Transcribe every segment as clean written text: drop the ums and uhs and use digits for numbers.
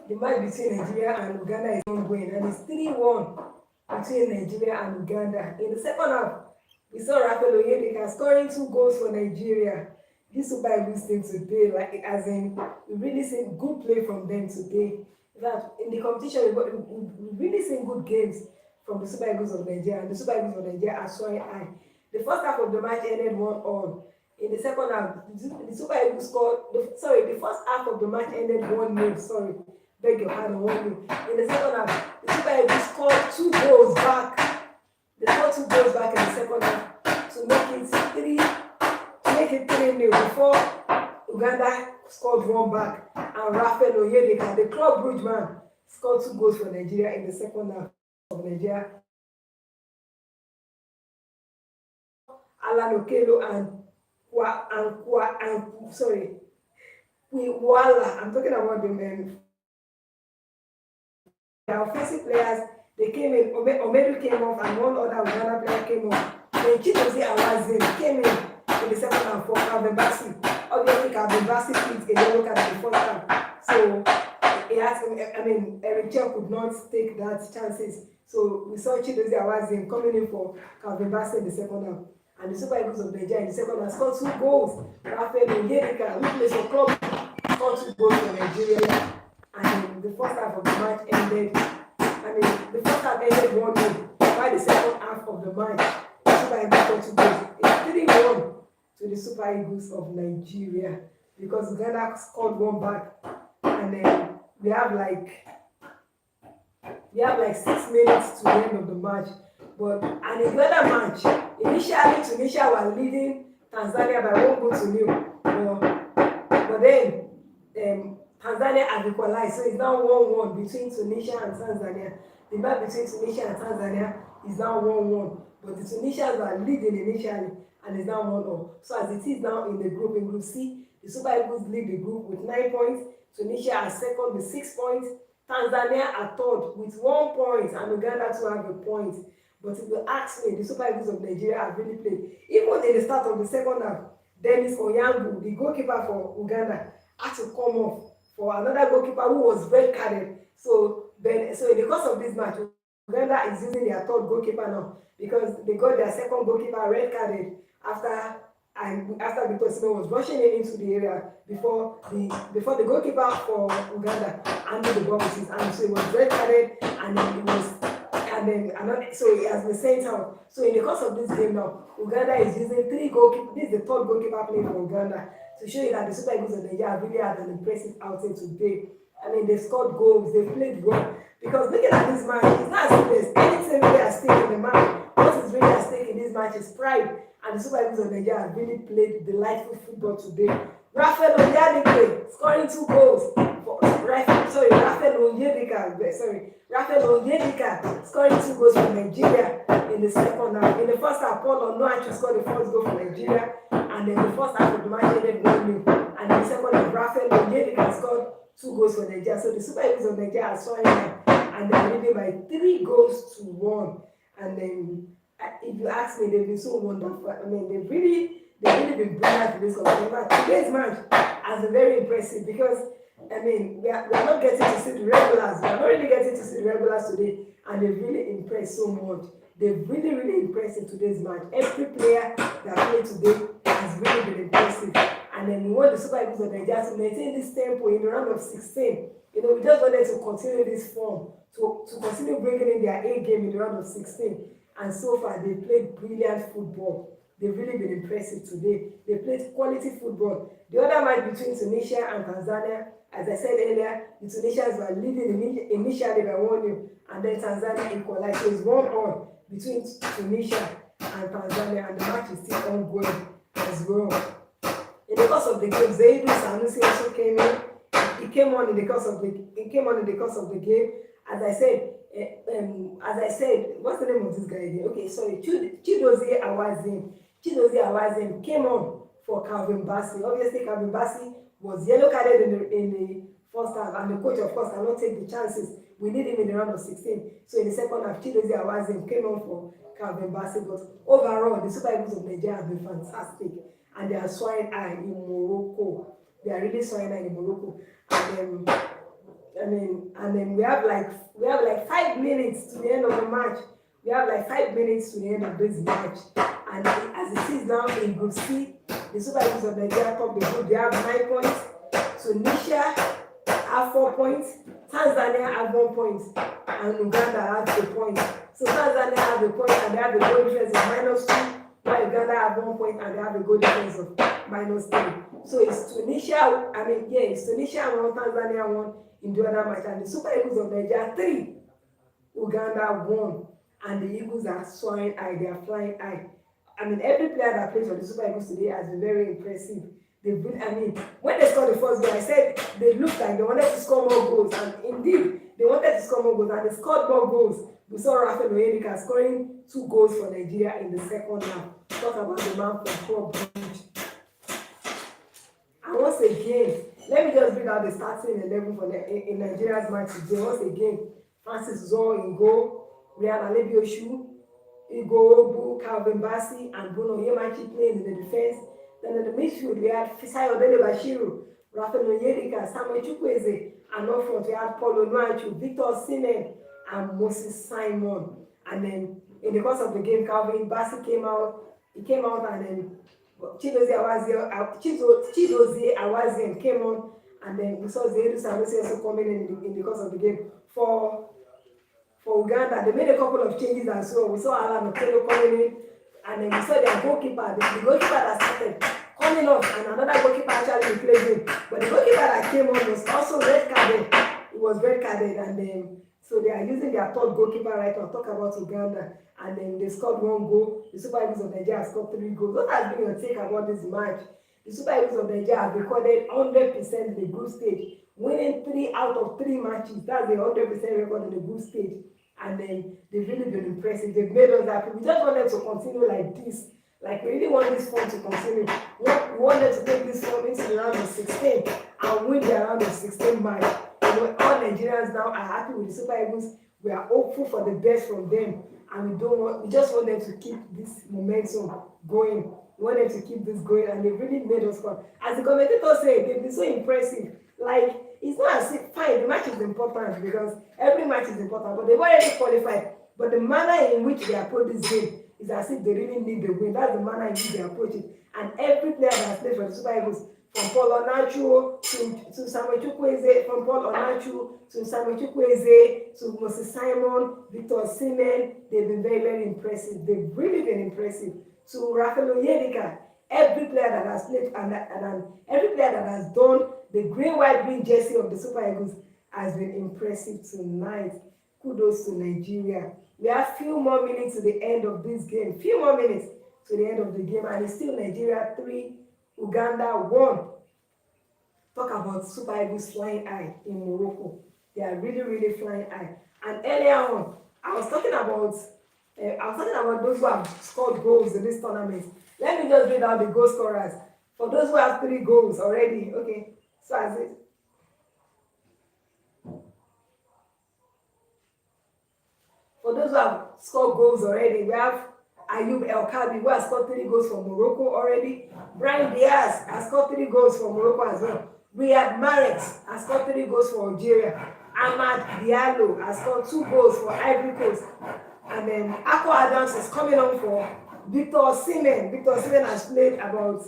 The match between Nigeria and Uganda is ongoing, and it's 3-1 between Nigeria and Uganda. In the second half, we saw Rafael Onyedika scoring 2 goals for Nigeria. This Super Eagles team today, like as in, we really seen good play from them today. In fact, in the competition, we really seen good games from the Super Eagles of Nigeria, and the Super Eagles of Nigeria are soaring high. The first half of the match ended 1-1. In the second half, the Super Eagles scored. The first half of the match ended 1-0. Sorry, beg your pardon, 1-0. In the second half, the Super Eagles scored 2 goals back. They scored 2 goals back in the second half to make it 3-0 before Uganda scored one back, and Rafael Onyedika, the Club Brugge man, scored 2 goals for Nigeria in the second half of Nigeria. Alan Okelo sorry, Wala. I'm talking about the men. The offensive players, they came in. Omedu came off, and one other Uganda player came off. Then Chidozie Awazim came in the second half for Calvin Bassey. Obviously, Calvin Bassey picked a yellow card in the first half, so Eric Chell could not take that chances. So we saw Chidozie Awazim coming in for Calvin Bassey in the second half. And the Super Eagles of Nigeria in the second half scored 2 goals. Rafael Onyedika, who plays for club, scored 2 goals for Nigeria. And the first half of the match ended. The first half ended 1-0. While the second half of the match, the Super Eagles scored 2 goals. It's 3-1 to the Super Eagles of Nigeria, because Uganda scored one back, and then we have like 6 minutes to the end of the match. And in the other match, initially Tunisia were leading Tanzania by 1-0, but then Tanzania have equalized, so it's now 1-1 between Tunisia and Tanzania. The match between Tunisia and Tanzania is now 1-1, but the Tunisians were leading initially, and it's now 1-0. So as it is now in Group C, the Super Eagles lead the group with 9 points. Tunisia are second with 6 points. Tanzania are third with 1 point, and Uganda too have a point. But if you ask me, the Super Eagles of Nigeria have really played. Even in the start of the second half, Dennis Onyango, the goalkeeper for Uganda, had to come off for another goalkeeper who was red carded. So in the course of this match, Uganda is using their third goalkeeper now, because they got their second goalkeeper red carded after Victor Osimhen was rushing into the area before the goalkeeper for Uganda handled the ball with his hand. So he was red carded, and then so he has been sent out. So in the course of this game now, Uganda is using 3 goalkeepers. This is the third goalkeeper playing for Uganda, to show you that the Super Eagles of Nigeria really had an impressive outing today. They scored goals, they played well. Because looking at this match, it's not as if there's anything really at stake in the match. What is really at stake in this match is pride. And the Super Eagles of Nigeria have really played delightful football today. Rafael Onyedika scoring 2 goals. Rafael Onyedika scoring 2 goals for Nigeria in the second half. In the first half, Paul Onuachu scored the first goal for Nigeria, and then the first half of the match ended 1-0. And in the second half, Rafael Onyedika scored 2 goals for Nigeria. So the Super Eagles of Nigeria are soaring high, and they're leading by 3-1. And then, if you ask me, they've been so wonderful. They've really been brilliant in this competition. Today's match has been very impressive, because we are not getting to see the regulars. We are not really getting to see the regulars today, and they've really impressed so much. They've really, really impressed in today's match. Every player that played today has really been impressive. And then we want the Super Eagles of Nigeria to maintain this tempo in the round of 16. We just wanted to continue this form, to continue bringing in their A game in the round of 16. And so far, they played brilliant football. They've really been impressive today. They played quality football. The other match between Tunisia and Tanzania, as I said earlier, the Tunisians were leading initially by 1-0, and then Tanzania equalized. So it's 1-1 between Tunisia and Tanzania, and the match is still ongoing as well. In the course of the game, Zaidu Sanusi also came in. He came on in the course of the game. As I said, what's the name of this guy again? Okay, sorry, Chidozie Awazim came on for Calvin Bassey. Obviously, Calvin Bassey was yellow carded in the first half, and the coach, of course, cannot take the chances. We need him in the round of 16. So in the second half, Chidozie Awazim came on for Calvin Bassey. But overall, the Super Eagles of Nigeria have been fantastic, and they are soaring high in Morocco. They are really soaring high in Morocco. And And then we have like 5 minutes to the end of the match. We have like 5 minutes to the end of this match. And as it is now in Group C, the Super Eagles of Nigeria top the group. They have 9 points. Tunisia have 4 points. Tanzania have 1 point. And Uganda has a point. So Tanzania have a point and they have a goal difference of -2. While Uganda have 1 point and they have a goal difference of -3. So it's Tunisia, it's Tunisia 1, Tanzania 1 in the other match. And the Super Eagles of Nigeria 3, Uganda 1. And the Eagles are soaring high, they are flying high. Every player that plays for the Super Eagles today has been very impressive. When they scored the first goal, I said they looked like they wanted to score more goals. And indeed, they wanted to score more goals and they scored more goals. We saw Rafael Onyedika scoring 2 goals for Nigeria in the second half. Talk about the man from Club Brugge. And once again, let me just read out the starting 11 in Nigeria's match today. Once again, Francis Zoh in goal, Ryan Alebioshu, Igor Obu, Calvin Bassey, and Bruno Yemachi playing in the defense. Then in the midfield, we had Fisayo Dele Bashiru, Rafael Onyedika, Samuel Chukwueze, and up front we had Paul Onuachu, Victor Osimhen, and Moses Simon. And then in the course of the game, Calvin Bassey came out. He came out and then Chidozie Awazie came on, and then we saw Zaidu Sanusi also coming in the course of the game. For Uganda, they made a couple of changes as well. We saw Alan Okello coming in, and then we saw their goalkeeper, the goalkeeper that started coming off, and another goalkeeper actually replaced him. But the goalkeeper that came on was also red carded. It was red carded, and then so they are using their third goalkeeper right now. Talk about Uganda, and then they scored 1 goal. The Super Eagles of Nigeria scored 3 goals. What has been your take about this match? The Super Eagles of Nigeria have recorded 100% in the group stage, winning 3 out of 3 matches. That's the 100% record in the group stage. And then they've really been impressive. They've made us happy. We just want them to continue like this. Like, we really want this form to continue. We want them to take this form into the round of 16 and win the round of 16 match. All Nigerians now are happy with the Super Eagles. We are hopeful for the best from them. And we just want them to keep this momentum going. We want them to keep this going. And they've really made us fun. As the commentator said, they've been so impressive. Like, it's not as if, fine, the match is important because every match is important, but they've already qualified. But the manner in which they approach this game is as if they really need the win. That's the manner in which they approach it. And every player that has played for the Super Eagles, from Paul Onuachu to Samuel Chukwueze, from Paul Onuachu to Samuel Chukwueze to Moses Simon, Victor Osimhen, they've been very, very impressive. They've really been impressive. To Rafael Onyedika, every player that has played and every player that has done the green, white, green jersey of the Super Eagles has been impressive tonight. Kudos to Nigeria. We have few more minutes to the end of this game. Few more minutes to the end of the game, and it's still Nigeria 3, Uganda 1. Talk about Super Eagles flying high in Morocco. They are really, really flying high. And earlier on, I was talking about those who have scored goals in this tournament. Let me just read out the goal scorers. For those who have 3 goals already, okay. So as it. For those who have scored goals already, we have Ayub El Kalbi, who has scored 3 goals for Morocco already. Brian Diaz has scored 3 goals for Morocco as well. Riyad Mahrez has scored 3 goals for Algeria. Ahmad Diallo has scored 2 goals for Ivory Coast. And then Ako Adams is coming on for Victor Osimhen. Victor Osimhen has played about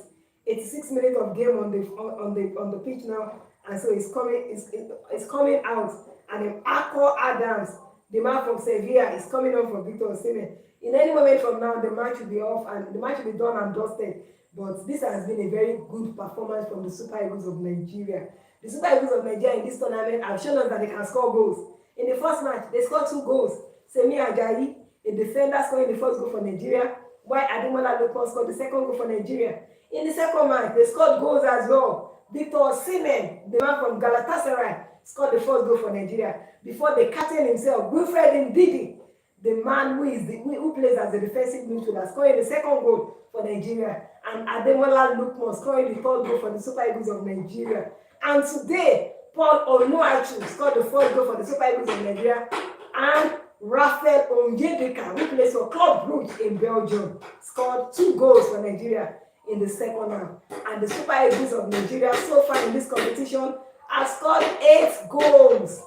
86 minutes of game on the pitch now, and so it's coming out. And then Ako Adams, the man from Sevilla, is coming on for Victor Osimhen. In any moment from now, the match will be off and the match will be done and dusted. But this has been a very good performance from the Super Eagles of Nigeria. The Super Eagles of Nigeria in this tournament have shown us that they can score goals. In the first match, they scored 2 goals. Semi Ajayi, a defender, scoring the first goal for Nigeria, while Ademola Lookman scored the second goal for Nigeria. In the second match, they scored goals as well. Victor Osimhen, the man from Galatasaray, scored the first goal for Nigeria. Before the captain himself, Wilfred Ndidi, the man who plays as a defensive midfielder, scoring the second goal for Nigeria. And Ademola Lookman scoring the third goal for the Super Eagles of Nigeria. And today, Paul Onuachu scored the first goal for the Super Eagles of Nigeria. And Rafael Onyedika, who plays for Club Brugge in Belgium, scored 2 goals for Nigeria in the second half. And the Super Eagles of Nigeria so far in this competition has scored 8 goals.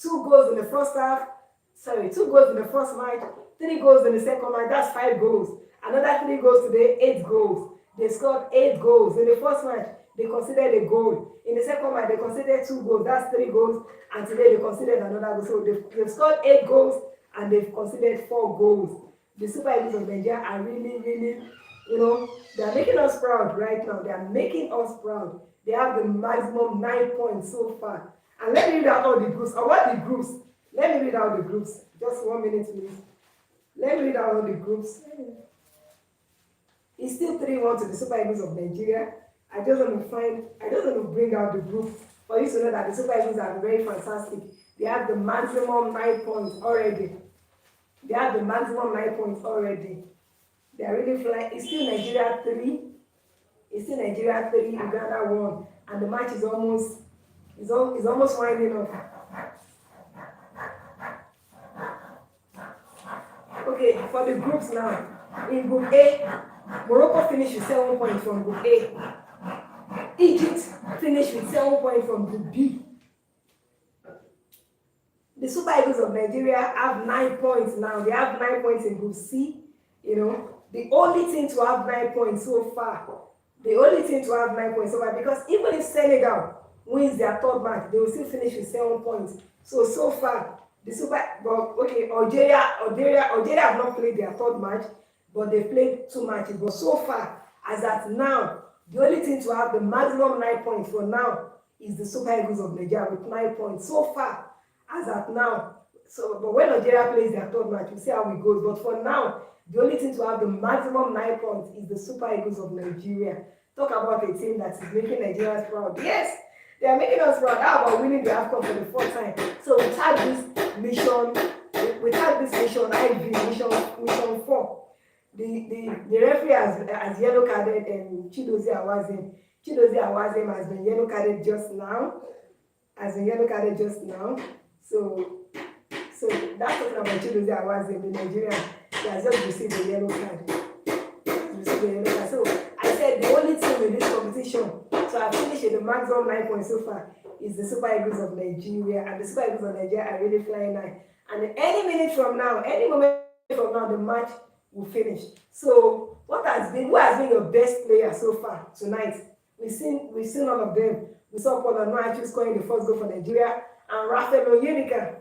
2 goals in the first half. Sorry, 2 goals in the first match, 3 goals in the second match. That's 5 goals. Another 3 goals today, 8 goals. They scored 8 goals in the first match. They considered a goal. In the second match, they considered 2 goals. That's 3 goals. And today they considered another goal. So they've scored 8 goals and they've considered 4 goals. The Super Eagles of Nigeria are really, really, they are making us proud right now. They are making us proud. They have the maximum 9 points so far. And let me read out all the groups. About the groups, let me read out the groups. Just 1 minute, please. Let me read out all the groups. It's still 3-1 to the Super Eagles of Nigeria. I just want to bring out the group for you to know that the Super Eagles are very fantastic. They have the maximum 9 points already. They have the maximum 9 points already. They are really flying. It's still Nigeria 3. It's still Nigeria 3, Uganda 1. And the match is almost winding up. Okay, for the groups now. In Group A, Morocco finished with 7 points from Group A. Egypt finished with 7 points from Group B. The Super Eagles of Nigeria have 9 points now. They have 9 points in Group C. The only team to have 9 points so far. Because even if Senegal wins their third match, they will still finish with 7 points. So far, Algeria have not played their third match, but they played 2 matches. But so far, as at now, the only team to have the maximum 9 points for now is the Super Eagles of Nigeria with 9 points. So far, as at now. But when Nigeria plays their third match, we'll see how it goes. But for now, the only team to have the maximum 9 points is the Super Eagles of Nigeria. Talk about a team that is making Nigerians proud. Yes, they are making us proud. How about winning the Afcon for the 4th time? So we had this mission mission 4. The referee has yellow carded Chidozie Awazim. Chidozie Awazim has been yellow carded just now. So that's talking about Chidozie Awazim, the Nigerian. He has just received a yellow card. So I said the only team in this competition, so I finished with the maximum 9 points so far, is the Super Eagles of Nigeria. And the Super Eagles of Nigeria are really flying high. And any moment from now, the match will finish. So who has been your best player so far tonight? We've seen all of them. We saw Paul Anuachu scoring the first goal for Nigeria, and Rafael Onyedika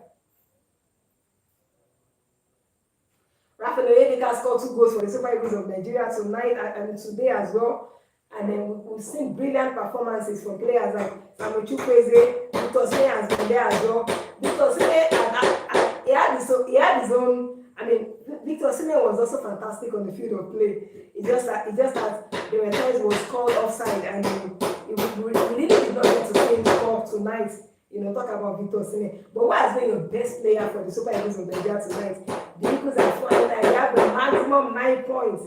scored 2 goals for the Super Eagles of Nigeria tonight and today as well. And then we've seen brilliant performances from players like Samuel Chukwueze. Victor Osimhen has been there as well. Victor Osimhen, he had his own. Victor Osimhen was also fantastic on the field of play. It just that there were times he was called offside, and we really did not get to see him score tonight. Talk about Victor Osimhen. But what has been your best player for the Super Eagles of Nigeria tonight? The Eagles are flying high. They have the maximum 9 points.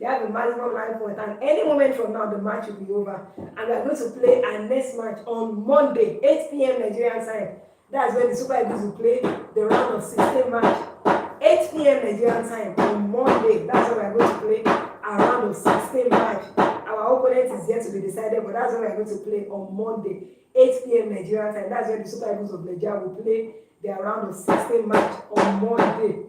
And any moment from now, the match will be over. And we are going to play our next match on Monday, 8 p.m. Nigerian time. That's when the Super Eagles will play the round of 16 match. 8 p.m. Nigerian time on Monday. That's when we are going to play a round of 16 match. Our opponent is yet to be decided, but that's when we are going to play on Monday, 8 p.m. Nigerian time. That's when the Super Eagles of Nigeria will play their round of 16 match on Monday.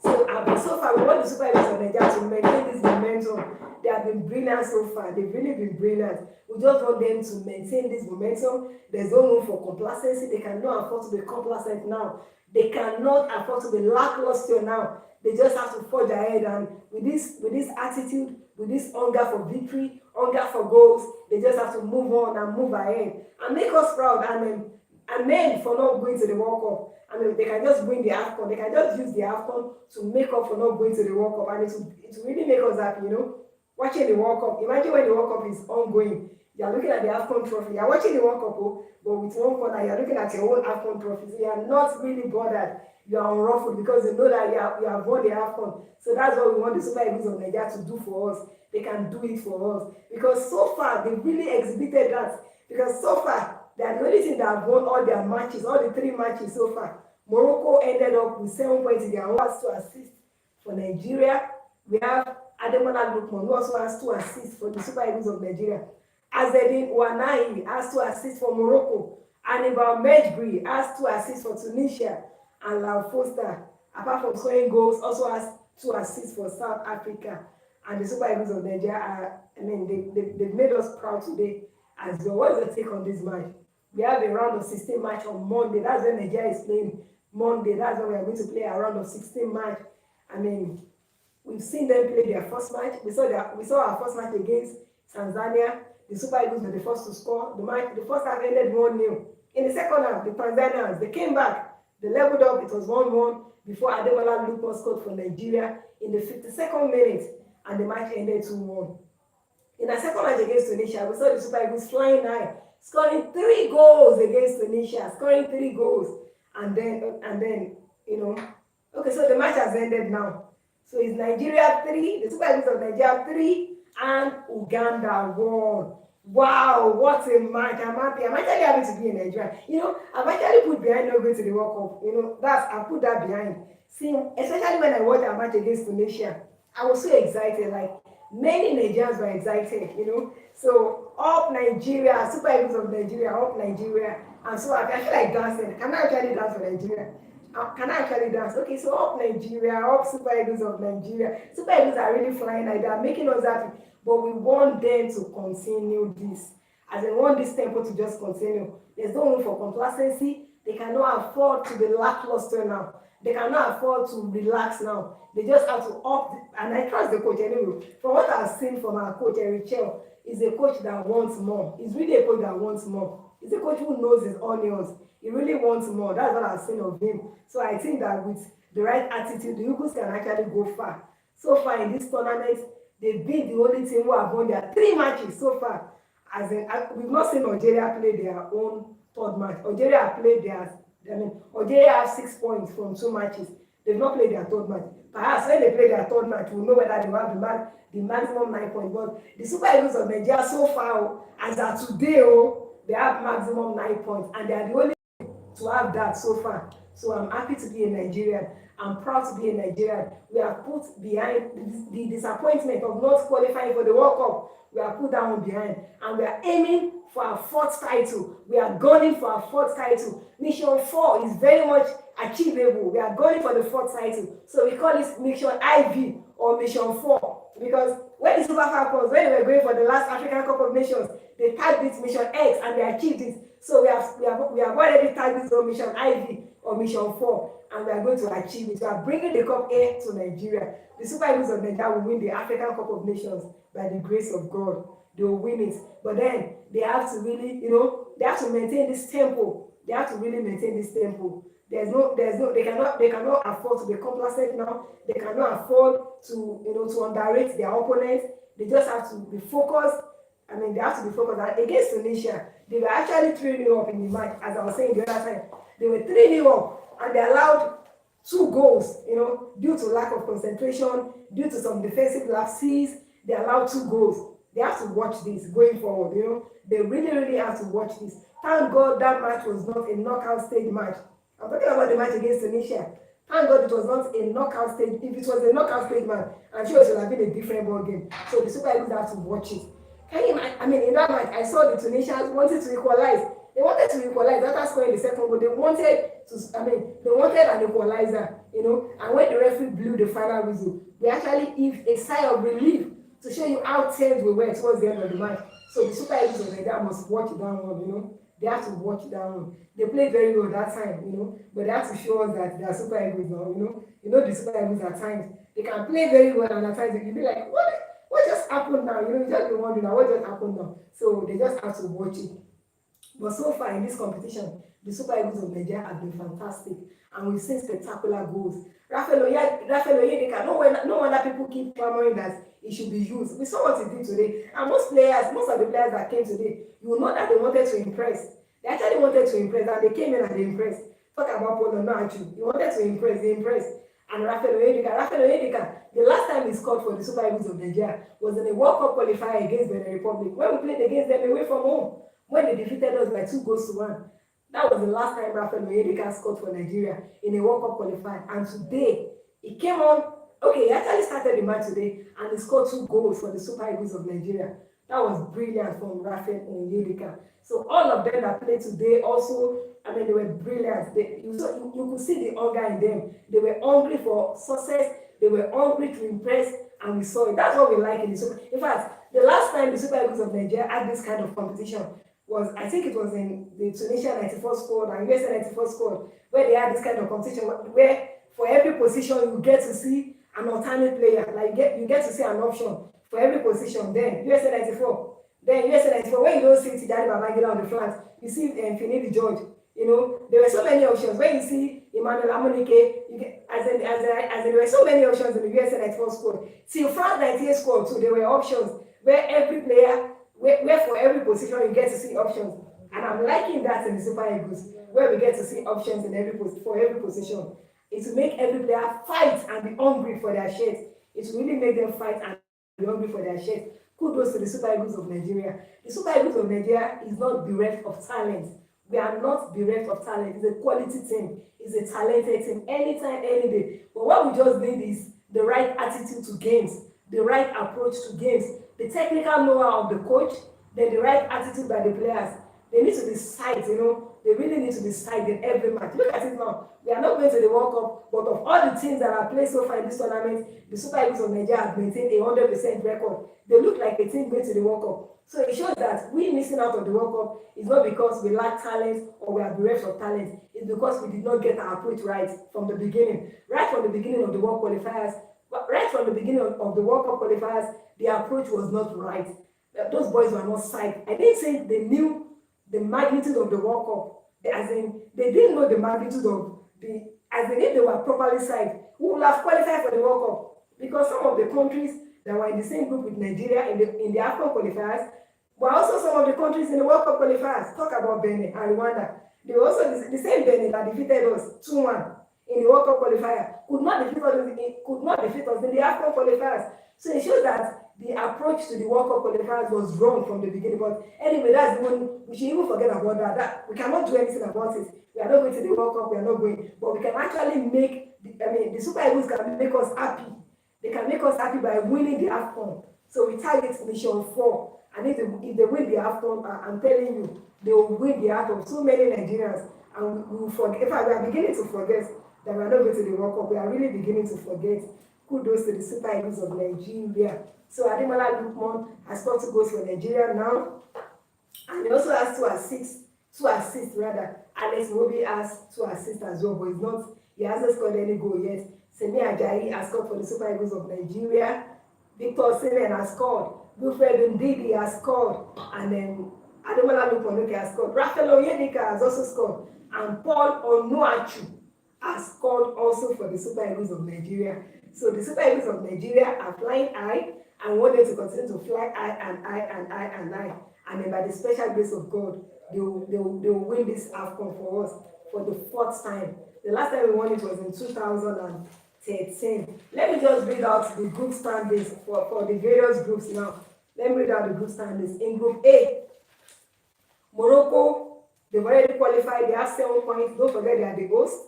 So far, we want the Super Eagles of Nigeria to maintain this momentum. They have been brilliant so far. They've really been brilliant. We just want them to maintain this momentum. There's no room for complacency. They cannot afford to be complacent now. They cannot afford to be lackluster now. They just have to forge ahead, and with this attitude, with this hunger for victory, hunger for goals, they just have to move on and move ahead and make us proud. And then for not going to the World Cup. They can just win the Afcon. They can just use the Afcon to make up for not going to the World Cup, and it will really make us happy, watching the World Cup. Imagine when the World Cup is ongoing. You are looking at the Afcon trophy. You are watching the World Cup, but with one corner, you are looking at your own Afcon trophy. So you are not really bothered. You are unruffled because you know that you have won the Afcon. So that's what we want the Super Eagles of Nigeria to do for us. They can do it for us. Because so far, they really exhibited that. Because so far, they are the only team that have won all their matches, all the 3 matches so far. Morocco ended up with 7 points in their own, has 2 assists for Nigeria. We have Ademola Lookman, who also has 2 assists for the Super Eagles of Nigeria. Azedin Ouanahi has 2 assists for Morocco. Annibal Mejbri has 2 assists for Tunisia, and Lau Foster, apart from scoring goals, also has 2 assists for South Africa. And the Super Eagles of Nigeria are, I mean, they've made us proud today as well. What is your take on this match? We have a round of 16 match on Monday. That's when Nigeria is playing Monday. That's when we are going to play a round of 16 match. I mean, we've seen them play their first match. We saw our first match against Tanzania. The Super Eagles were the first to score. The first half ended 1-0. In the second half, the Tanzanians, they came back. They leveled up. It was 1-1 before Ademola Lookman scored for Nigeria in the 52nd minute, and the match ended 2-1. In our second match against Tunisia, we saw the Super Eagles flying high, scoring 3 goals against Tunisia, scoring 3 goals. And then, okay, so the match has ended now. So it's Nigeria 3, the Super Eagles of Nigeria 3, and Uganda 1. Wow, what a match. I'm happy. I'm actually happy to be in Nigeria. I've actually put behind not going to the World Cup. I put that behind. See, especially when I watched our match against Tunisia, I was so excited. Like, many Nigerians were excited, So, up Nigeria, Super Eagles of Nigeria, up Nigeria. I'm so happy. I feel like dancing. Can I actually dance for Nigeria? Can I actually dance? Okay, so up Nigeria, up Super Eagles of Nigeria. Super Eagles are really flying like that, making us happy. But we want them to continue this. As they want this tempo to just continue. There's no room for complacency. They cannot afford to be lackluster now. They cannot afford to relax now. They just have to up, and I trust the coach anyway. From what I've seen from our coach, Eric Chell, is a coach that wants more. He's really a coach that wants more. He's a coach who knows his onions. He really wants more. That's what I've seen of him. So I think that with the right attitude, the Eagles can actually go far. So far in this tournament, they've been the only team who have won their 3 matches so far. We've not seen Algeria play their own third match. Algeria have 6 points from 2 matches. They've not played their third match. Perhaps when they play their third match, we'll know whether they will have the maximum 9 points. But the Super Eagles of Nigeria so far, as of today, they have maximum 9 points, and they are the only to have that so far. So I'm happy to be a Nigerian. I'm proud to be a Nigerian. We have put behind the disappointment of not qualifying for the World Cup. We have put that one behind, and we are aiming for our 4th title. We are gunning for our 4th title. Mission 4 is very much achievable. We are going for the 4th title. So we call it Mission IV or Mission 4. Because when the Super Falcons, when they were going for the last African Cup of Nations, they tagged it Mission X and they achieved it. So we have already tagged this on Mission IV or Mission 4, and we are going to achieve it. We are bringing the Cup A to Nigeria. The Super Eagles of Nigeria will win the African Cup of Nations by the grace of God. They will win it. But then they have to really, they have to maintain this tempo. They have to really maintain this tempo. They cannot afford to be complacent now. They cannot afford to underrate their opponents. They just have to be focused. They have to be focused. And against Tunisia, they were actually 3-0 up in the match, as I was saying the other time. They were 3-0 up, and they allowed 2 goals, due to lack of concentration, due to some defensive lapses. They allowed 2 goals. They have to watch this going forward, They really, really have to watch this. Thank God that match was not a knockout stage match. I'm talking about the match against Tunisia. Thank God it was not a knockout stage. If it was a knockout stage match, I'm sure it would have been a different ball game. So the Super Eagles have to watch it. Can you imagine? In that match, I saw the Tunisians wanted to equalize. They wanted to equalize after scoring the second goal. They wanted an equalizer, And when the referee blew the final whistle, they actually gave a sigh of relief to show you how tense we were towards the end of the match. So the Super Eagles of Nigeria must watch that one, They have to watch that one. They played very well that time, but they have to show us that they are Super Eagles now, the Super Eagles at times, they can play very well, and at times they can be like, what just happened now? You just be wondering, what just happened now? So they just have to watch it. But so far in this competition, the Super Eagles of Nigeria have been fantastic, and we've seen spectacular goals. Rafael Onyedika, no wonder people keep clamoring that it should be used. We saw what he did today, and most of the players that came today, you will know that they wanted to impress. They actually wanted to impress, and they came in and they impressed. Talk about Polo, no, actually. He wanted to impress, they impressed. And Rafael Onyedika, the last time he scored for the Super Eagles of Nigeria was in a World Cup qualifier against Benin Republic, when we played against them away from home, when they defeated us by 2-1. That was the last time Rafael Onyedika scored for Nigeria in a World Cup qualifier. And today, he came on. Okay, he actually started the match today, and he scored 2 goals for the Super Eagles of Nigeria. That was brilliant from Raphael Onyedika. So all of them that played today also, I mean, they were brilliant. You could see the hunger in them. They were hungry for success. They were hungry to impress, and we saw it. That's what we like in the Super. In fact, the last time the Super Eagles of Nigeria had this kind of competition was, I think it was in the Tunisia 94 squad and USA 94 squad, where they had this kind of competition where for every position you get to see an alternate player. Like you get to see an option for every position. Then USA 94. Then USA 94, when you don't see Tijani Babangida on the flanks, you see Finidi George. You know, there were so many options. When you see Emmanuel Amunike, you get, as in there were so many options in the USA 94 squad. Till France 98 squad too, there were options where every player, where for every position you get to see options. And I'm liking that in the Super Eagles, where we get to see options in for every position. It will make every player fight and be hungry for their shirts. It will really make them fight and be hungry for their shirts. Kudos to the Super Eagles of Nigeria. The Super Eagles of Nigeria is not bereft of talent. We are not bereft of talent. It's a quality team. It's a talented team. Anytime, any day. But what we just need is the right attitude to games, the right approach to games, the technical know-how of the coach, then the right attitude by the players. They need to decide, they really need to decide in every match. Look at it now. We are not going to the World Cup, but of all the teams that are played so far in this tournament, the Super Eagles of Nigeria have maintained a 100% record. They look like a team going to the World Cup. So it shows that we missing out on the World Cup is not because we lack talent or we are bereft of talent. It's because we did not get our approach right from the beginning. Right from the beginning of the World qualifiers, right from the beginning of the World Cup qualifiers, the approach was not right. Those boys were not psyched. I didn't say they knew the magnitude of the World Cup, as in they didn't know the magnitude of as in if they were properly psyched, we would have qualified for the World Cup, because some of the countries that were in the same group with Nigeria in the Afcon qualifiers were also some of the countries in the World Cup qualifiers. Talk about Benin and Rwanda. They were also the same Benin that defeated us 2-1 in the World Cup qualifier could not defeat us in the Afcon qualifiers. So it shows that the approach to the World Cup qualifiers was wrong from the beginning. But anyway, that's when we should even forget about that. We cannot do anything about it. We are not going to the World Cup. We are not going. But we can actually the Super Eagles can make us happy. They can make us happy by winning the Afcon. So we target mission 4. And if they win the Afcon, I'm telling you, they will win the heart of so many Nigerians. And we will forget. In fact, we are beginning to forget that we are not going to the World Cup. We are really beginning to forget. Kudos to the Super Eagles of Nigeria. So Ademola Lookman has got 2 goals for Nigeria now. And he also has 2 assists rather. Alex Iwobi has 2 assists as well, but he hasn't scored any goal yet. Semi Ajayi has scored for the Super Eagles of Nigeria. Victor Osimhen has scored. Wilfred Ndidi has scored. And then Ademola Lookman has scored. Raphael Onyedika has also scored. And Paul Onuachu has scored also for the Super Eagles of Nigeria. So the Super Eagles of Nigeria are flying high and want them to continue to fly high and high and high and high. And then by the special grace of God, they will win this Afcon for us for the 4th time. The last time we won it was in 2013. Let me just read out the group standings for the various groups now. Let me read out the group standings. In Group A, Morocco, they've already qualified. They have 7 points. Don't forget they are the host.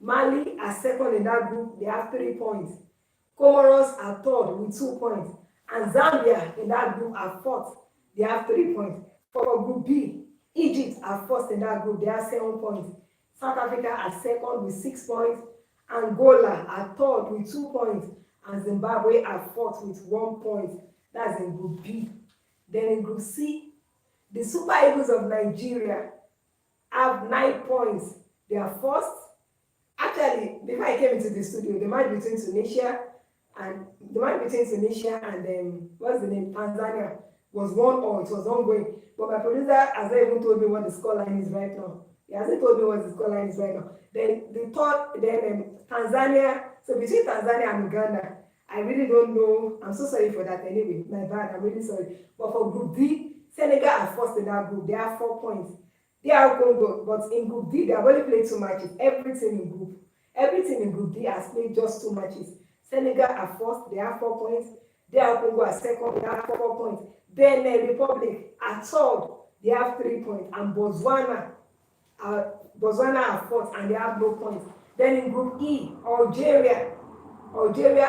Mali are second in that group. They have 3 points. Comoros are third with 2 points. And Zambia in that group are 4th. They have 3 points. For Group B, Egypt are 1st in that group. They have 7 points. South Africa are 2nd with 6 points. Angola are 3rd with 2 points. And Zimbabwe are 4th with 1 point. That's in Group B. Then in Group C, the Super Eagles of Nigeria have 9 points. They are 1st. Actually, before I came into the studio, the match between Tunisia and what's the name? Tanzania was 1-1. It was ongoing. But my producer has not even told me what the scoreline is right now. He hasn't told me what the scoreline is right now. Then Tanzania. So between Tanzania and Uganda, I really don't know. I'm so sorry for that anyway. My bad. I'm really sorry. But for Group D, Senegal are 1st in that group. They have 4 points. They are Congo, but in Group D, they have only played 2 matches. Every team in Group D has played just 2 matches. Senegal are 1st, they have 4 points. They are Congo are 2nd, they have 4 points. Benin Republic are 3rd, they have 3 points. And Botswana are 4th, and they have no points. Then in Group E, Algeria Algeria,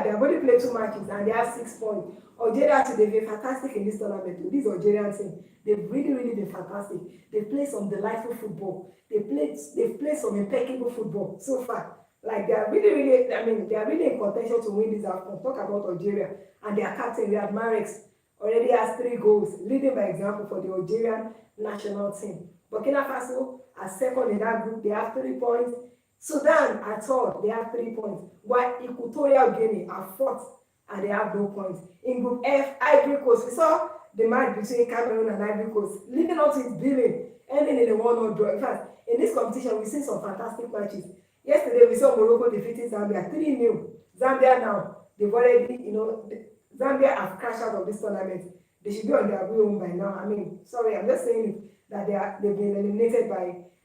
they have only played 2 matches and they have 6 points. Algeria too, they've been fantastic in this tournament. This Algerian team, they've really been fantastic. They've played some delightful football. They've played some impeccable football so far. Like they are really, I mean, they are really in contention to win this Afcon. Talk about Algeria and their captain, Riyad Mahrez, already has 3 goals, leading by example for the Algerian national team. Burkina Faso are second in that group, they have 3 points. Sudan at all, they have 3 points, while Equatorial Guinea are fourth and they have no points. In Group F, Ivory Coast, we saw the match between Cameroon and Ivory Coast, leading up to its billing, ending in a 1-1 draw. In fact, in this competition, we've seen some fantastic matches. Yesterday, we saw Morocco defeating Zambia 3-0. Zambia now, they've already, Zambia have crashed out of this tournament. They should be on their way home by now. I mean, sorry, I'm just saying it, that they've been eliminated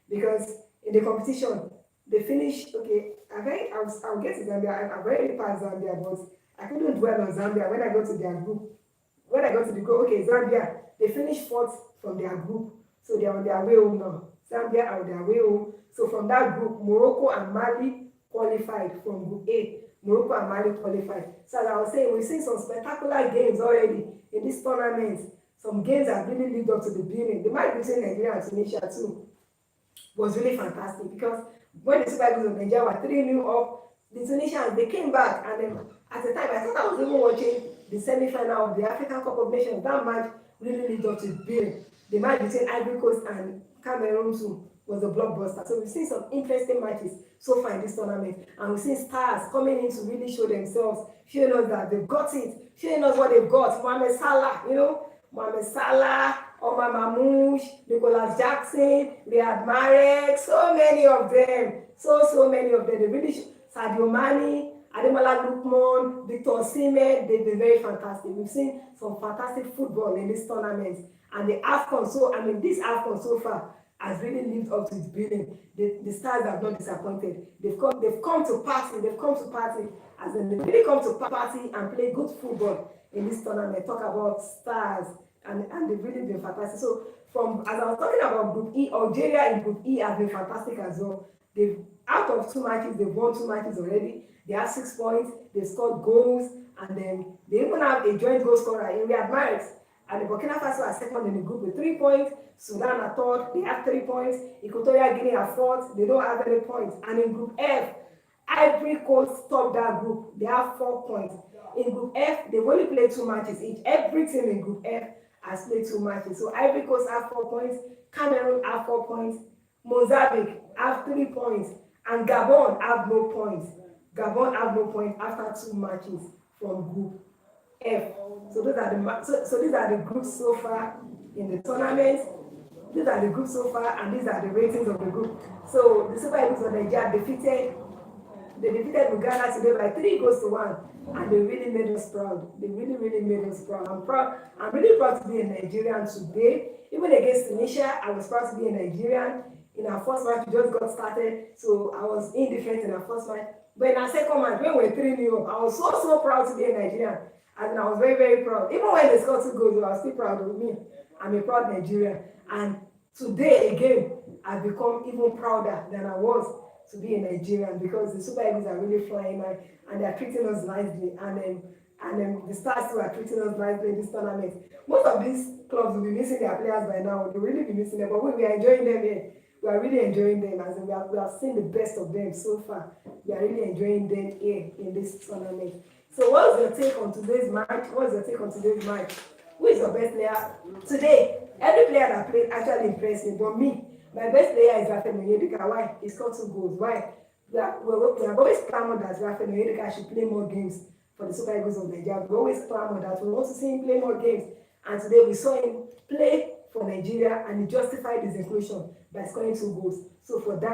because in the competition, they finished, okay, I'll get to Zambia. I've already passed Zambia, but I couldn't dwell on Zambia when I got to their group. When I got to the group, okay, Zambia, they finished fourth from their group. So they're on their way home now. Zambia are on their way home. So from that group, Morocco and Mali qualified from Group A. Morocco and Mali qualified. So as I was saying, we've seen some spectacular games already in this tournament. Some games have really lived up to the billing. The match between Nigeria and Tunisia too was really fantastic because when the Super Eagles of Nigeria were 3-0 up, the Tunisians, they came back, and then at the time, I thought I was even watching the semi-final of the African Cup of Nations. That match really lived up to the billing. The match between Ivory Coast and Cameroon too was a blockbuster. So we've seen some interesting matches so far in this tournament, and we've seen stars coming in to really show themselves, showing us that they've got it, showing us what they've got. Mohamed Salah, Mohamed Salah, Omar Mamouche, Nicholas Jackson, Riyad Mahrez, so many of them. So many of them. They really Sadio Mane, Ademola Lookman, Victor Osimhen, they've been very fantastic. We've seen some fantastic football in this tournament. And the Afcon, this Afcon so far has really lived up to its billing. The stars have not disappointed. They've come to party, as in they've really come to party and play good football in this tournament. Talk about stars, and they've really been fantastic. So as I was talking about Group E, Algeria in Group E have been fantastic as well. Out of 2 matches, they've won 2 matches already. They have 6 points, they scored goals, and then they even have a joint goal scorer in Riyad Mahrez. And the Burkina Faso are second in the group with 3 points. Sudan are third, they have 3 points. Equatorial Guinea are fourth, they don't have any points. And in Group F, Ivory Coast topped that group, they have 4 points. In Group F, they've only played 2 matches each. Every team in Group F has played 2 matches. So Ivory Coast have 4 points, Cameroon have 4 points, Mozambique have 3 points, and Gabon have no points. Gabon have no points after 2 matches from Group F. So these are the groups so far in the tournament. These are the groups so far, and these are the ratings of the group. So the Super Eagles of Nigeria defeated Uganda today by 3-1, and they really made us proud. They really made us proud. I'm really proud to be a Nigerian today. Even against Tunisia, I was proud to be a Nigerian. In our first match, we just got started, so I was indifferent in our first match. But in our second match, when we were 3-0, I was so proud to be a Nigerian. And I was very proud. Even when they scored 2 goals, I was still proud of me. I'm a proud Nigerian. And today, again, I've become even prouder than I was to be a Nigerian, because the Super Eagles are really flying and they're treating us nicely. And the Stars too are treating us nicely in this tournament. Most of these clubs will be missing their players by now. They'll really be missing them. But we are enjoying them here. We are really enjoying them, as we have seen the best of them so far. We are really enjoying them here in this tournament. So what's your take on today's match? Who is your best player? Today, every player that played actually impressed me, but me, my best player is Rafael Onyedika. Why? He scored 2 goals. Why? We have always clamored that Rafael Onyedika should play more games for the Super Eagles of Nigeria. We always clamored that we want to see him play more games. And today we saw him play for Nigeria, and he justified his inclusion by scoring 2 goals. So for that,